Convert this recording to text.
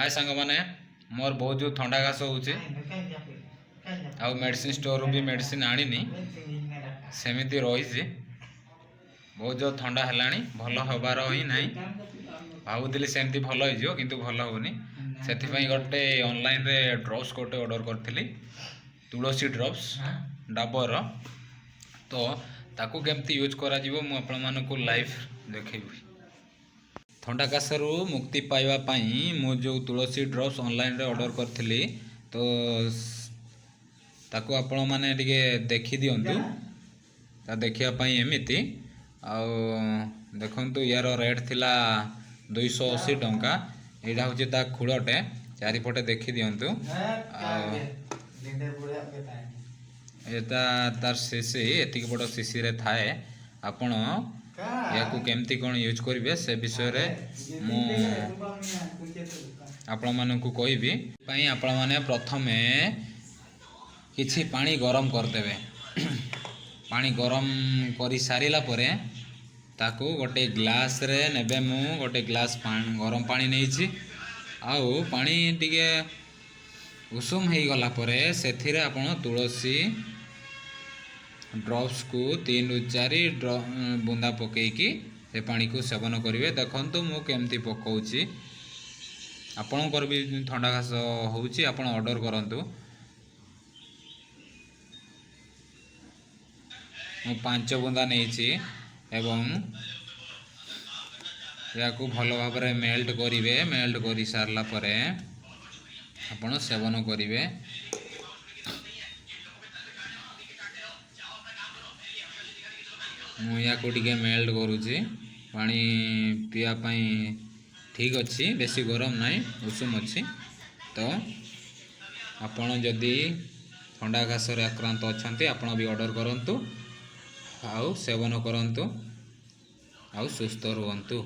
हाय सांग माने मोर बहुत जो थंडा घास होउचे आउ मेडिसिन स्टोर भी मेडिसिन आनी सेमिति रही बहुत जो थंडा है भल हबार ही ना भावुली सेमती भल हो कि भल होनी से गोटे ऑनलाइन रे ड्रप्स गोटे ऑर्डर करी तुलसी ड्रप्स डाबर तो ताकू केमती यूज करा मु आपण मानकु लाइव देखैबी। थंडा काशरू मुक्ति पाइबा पाई मु जो तुलसी ड्रप्स ऑनलाइन रे ऑर्डर करी तो ताकू आपण माने टिके देखि दियंतु ता देखिया पाई एमिति आउ देखंतु यार रेट थिला 280 टंका एडा होची ता खुड़टे चारिपटे देखि दियंतु एता तार सीसी एतिक बड़ सीसी रे थाए आपण याकू केमती कौन यूज करेंगे से विषय रे मु आपण मानकू कहबी पई आपण माने प्रथमे किछि पानी गरम करदेबे पानी गरम करी सारिला परे ताकू गोटे ग्लास रे नेबे मु गोटे ग्लास गरम पानी नेइछि आउ पानी टिके उषुम हेई गला परे सेथिरे आपण तुलसी ड्रप्स को 3 ରୁ 4 बुंदा पकईकी से पानी को सेवन करेंगे। देखो मु केमती पकाउची आपणकर भी थंडा घास होउची आपण ऑर्डर करंतु मु 5 बुंदा नेइची एवं या को भल भाव में मेल्ट करेंगे मेल्ट कर सारला परे आपण सेवन करेंगे। मुया को टिके मेल्ट करुँची पानी पीवाई ठीक अच्छी बेसी गरम नाई उषुम अच्छी तो आपण जदि थंडा घास आक्रांत अच्छा आपण भी ऑर्डर करंतु आउ सेवन करंतु आउ सुस्थ रुहंतु।